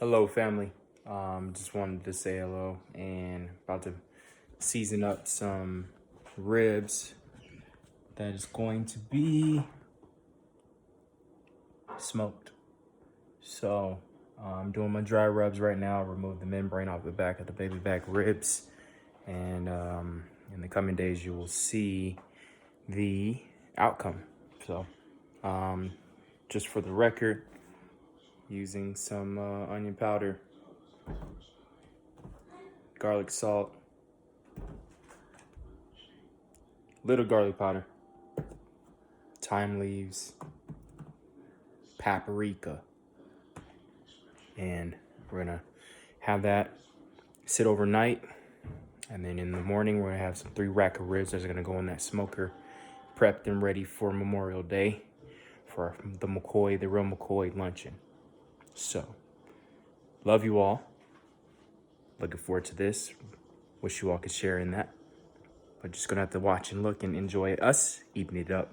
Hello, family. Just wanted to say hello and about to season up some ribs that is going to be smoked. So I'm doing my dry rubs right now. Remove the membrane off the back of the baby back ribs, and in the coming days you will see the outcome. So just for the record, using some onion powder, garlic salt, little garlic powder, thyme leaves, paprika, and we're gonna have that sit overnight, and then in the morning we're gonna have some 3 rack of ribs that's gonna go in that smoker, prepped and ready for Memorial Day for the real McCoy luncheon. So love you all, looking forward to this. Wish you all could share in that, but just gonna have to watch and look and enjoy us eating it up.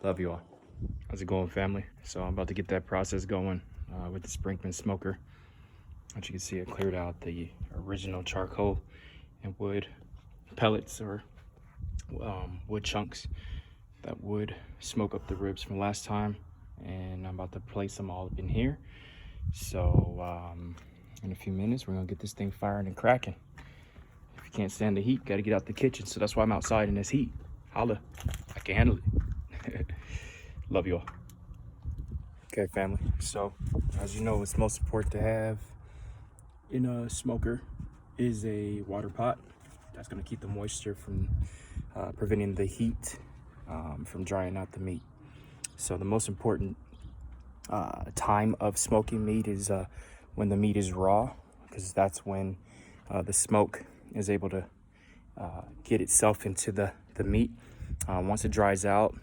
Love you all. How's it going, family? So I'm about to get that process going with the Sprinkman smoker. As you can see, I cleared out the original charcoal and wood pellets or wood chunks that would smoke up the ribs from last time, and I'm about to place them all up in here. So in a few minutes we're gonna get this thing firing and cracking. If you can't stand the heat, gotta get out the kitchen. So that's why I'm outside in this heat. Holla, I can handle it. Love you all. Okay, family. So as you know, what's most important to have in a smoker is a water pot. That's going to keep the moisture from preventing the heat from drying out the meat. So the most important time of smoking meat is when the meat is raw, because that's when the smoke is able to get itself into the meat. Once it dries out,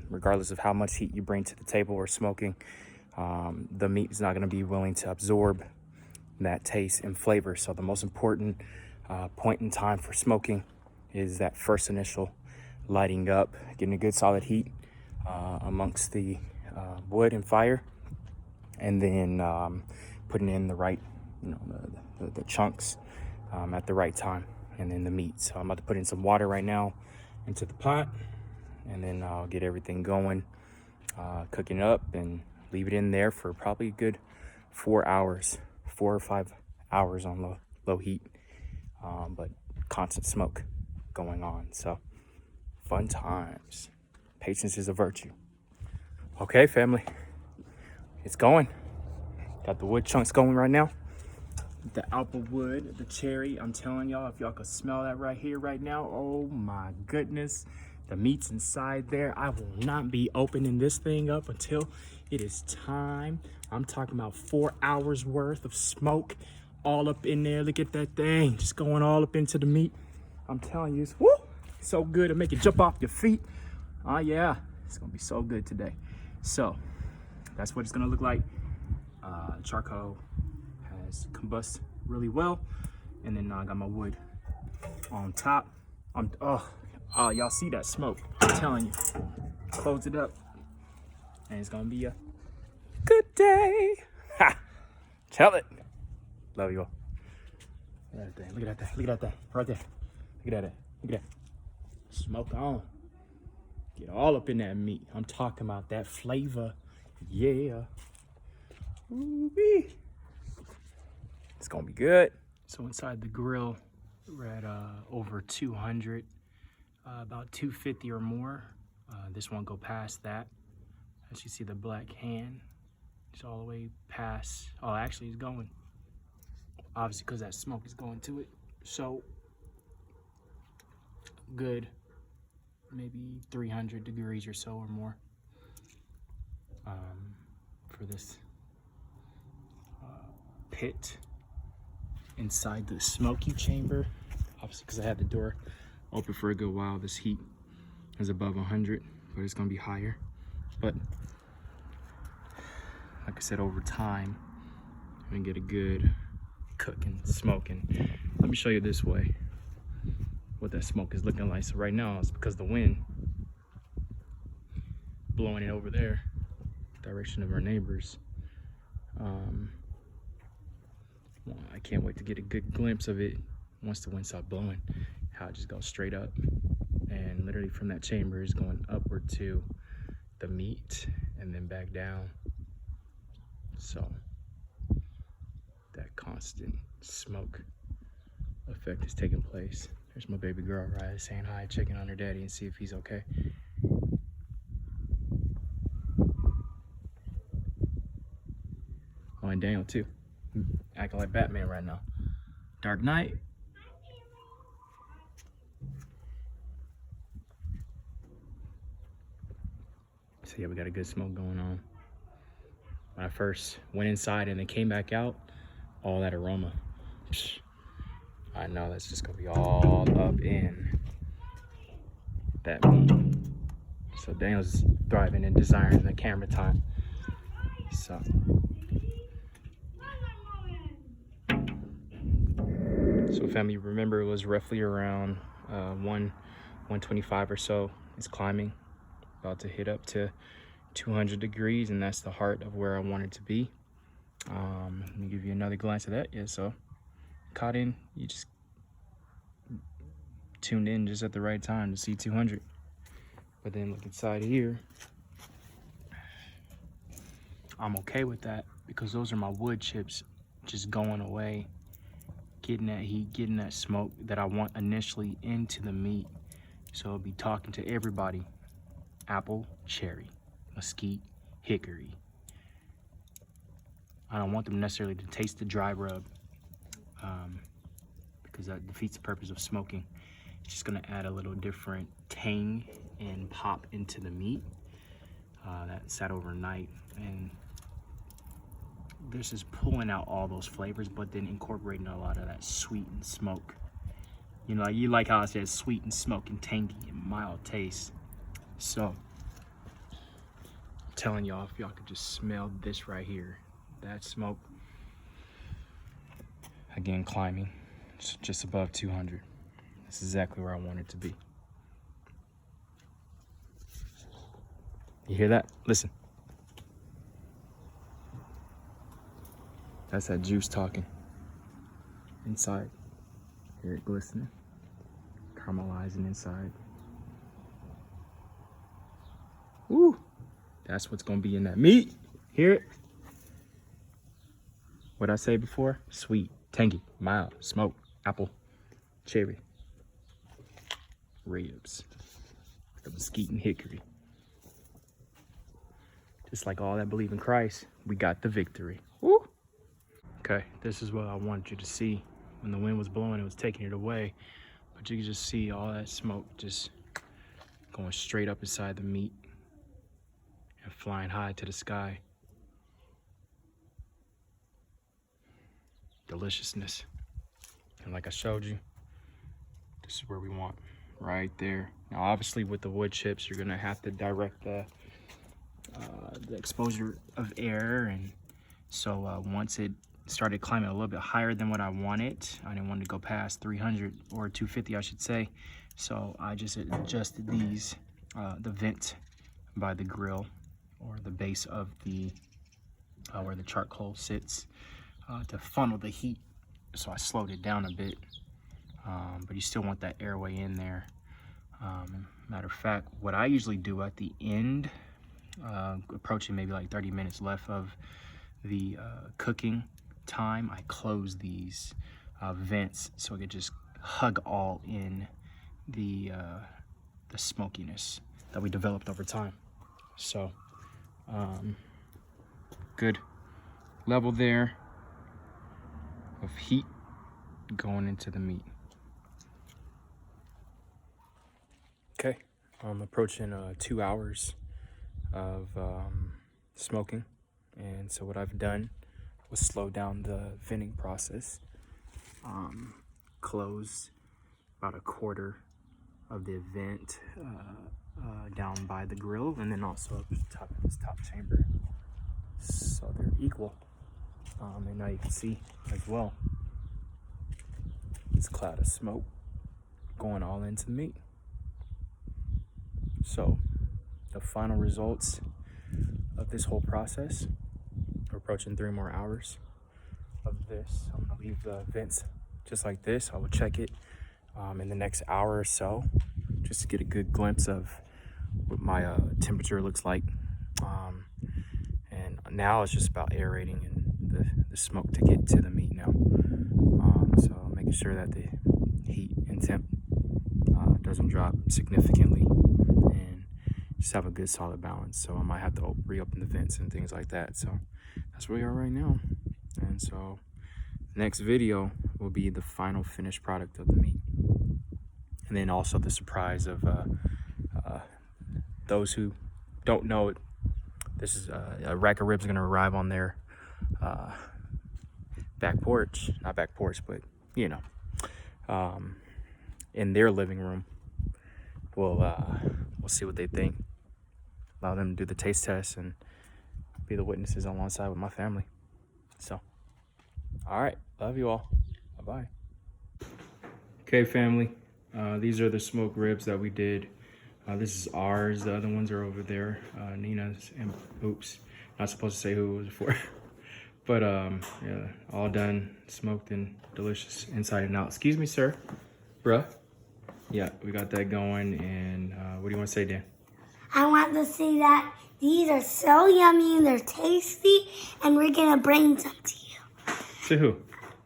regardless of how much heat you bring to the table or smoking, the meat is not going to be willing to absorb that taste and flavor. So the most important point in time for smoking is that first initial lighting up, getting a good solid heat amongst the wood and fire, and then putting in the right, the chunks at the right time, and then the meat. So I'm about to put in some water right now into the pot, and then I'll get everything going, cooking up, and leave it in there for probably a good 4 hours, 4 or 5 hours on low heat, but constant smoke going on. So fun times. Patience is a virtue. Okay, family, it's going. Got the wood chunks going right now. The apple wood, the cherry, I'm telling y'all, if y'all could smell that right here, right now, oh my goodness. The meat's inside there. I will not be opening this thing up until it is time. I'm talking about 4 hours worth of smoke all up in there. Look at that thing, just going all up into the meat. I'm telling you, it's woo, so good to make it jump off your feet. Oh yeah, it's gonna be so good today. So that's what it's gonna look like. Charcoal has combust really well, and then I got my wood on top. Y'all see that smoke? I'm telling you. Close it up, and it's gonna be a good day. Ha! Tell it. Love you all. Look at that thing. Look at that thing. Look at that thing. Right there. Look at that. Look at that. Smoke on. Get all up in that meat. I'm talking about that flavor. Yeah. Ooh-wee. It's gonna be good. So inside the grill, we're at over 200, about 250 or more. This won't go past that. As you see, the black hand, it's all the way past. Oh, actually, it's going. Obviously, because that smoke is going to it. So good, maybe 300 degrees or so or more for this pit inside the smoky chamber. Obviously, because I had the door open for a good while, this heat is above 100, but it's gonna be higher. But like I said, over time, I'm gonna get a good cooking, smoking. Let me show you this way what that smoke is looking like. So right now, it's because the wind blowing it over there, direction of our neighbors. can't wait to get a good glimpse of it once the wind stops blowing, how it just goes straight up. And literally from that chamber is going upward to the meat and then back down. So that constant smoke effect is taking place. There's my baby girl, right, saying hi, checking on her daddy and see if he's okay. Oh, and Daniel too, acting like Batman right now. Dark Knight. So yeah, we got a good smoke going on. When I first went inside and then came back out, all that aroma. I know that's just gonna be all up in that meat. So Daniel's thriving and desiring the camera time. So family, remember it was roughly around 125 or so. It's climbing, about to hit up to 200 degrees, and that's the heart of where I want it to be. Let me give you another glance of that. Yeah, so caught in, you just tuned in just at the right time to see 200. But then look inside here, I'm okay with that because those are my wood chips just going away, getting that heat, getting that smoke that I want initially into the meat. So I'll be talking to everybody: apple, cherry, mesquite, hickory. I don't want them necessarily to taste the dry rub because that defeats the purpose of smoking. It's just gonna add a little different tang and pop into the meat that sat overnight. And this is pulling out all those flavors, but then incorporating a lot of that sweet and smoke. You know, you like how I said sweet and smoke and tangy and mild taste. So I'm telling y'all, if y'all could just smell this right here, that smoke, again climbing, it's just above 200. That's exactly where I want it to be. You hear that? Listen. That's that juice talking inside. Hear it glistening, caramelizing inside. Woo! That's what's gonna be in that meat. Hear it? What I say before? Sweet, tangy, mild, smoke, apple, cherry, ribs, the mesquite and hickory. Just like all that believe in Christ, we got the victory. Woo! Okay, this is what I wanted you to see. When the wind was blowing, it was taking it away, but you can just see all that smoke just going straight up inside the meat and flying high to the sky. Deliciousness. And like I showed you, this is where we want, right there. Now obviously with the wood chips, you're gonna have to direct the exposure of air, and so once it started climbing a little bit higher than what I wanted, I didn't want to go past 300 or 250 I should say, so I just adjusted these, the vent by the grill or the base of the where the charcoal sits, to funnel the heat. So I slowed it down a bit, but you still want that airway in there. Matter of fact, what I usually do at the end, approaching maybe like 30 minutes left of the cooking time, I close these vents so it could just hug all in the smokiness that we developed over time. So good level there of heat going into the meat. Okay, I'm approaching 2 hours of smoking, and so what I've done was slow down the venting process, closed about a quarter of the vent down by the grill, and then also up at the top of this top chamber, so they're equal. And now you can see as well this cloud of smoke going all into the meat. So the final results of this whole process, we're approaching 3 more hours. of this. I'm gonna leave the vents just like this. I will check it in the next hour or so, just to get a good glimpse of what my temperature looks like. And now it's just about aerating and the smoke to get to the meat now. So making sure that the heat and temp doesn't drop significantly, and just have a good solid balance. So I might have to reopen the vents and things like that. So that's where we are right now. And so next video will be the final finished product of the meat, and then also the surprise of those who don't know it. This is a rack of ribs going to arrive on their back porch, not back porch, but you know, in their living room. We'll see what they think. Allow them to do the taste test and be the witnesses alongside with my family. So, all right, love you all. Bye-bye. Okay, family, these are the smoked ribs that we did. This is ours. The other ones are over there. Nina's, and oops, not supposed to say who it was for. But yeah, all done, smoked and delicious inside and out. Excuse me, sir. Bruh. Yeah, we got that going. And what do you want to say, Dan? I want to say that these are so yummy and they're tasty, and we're going to bring some to you. To who?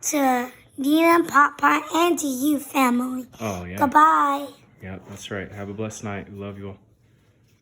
To Nina, Papa, and to you, family. Oh, yeah. Goodbye. Yeah, that's right. Have a blessed night. We love you all.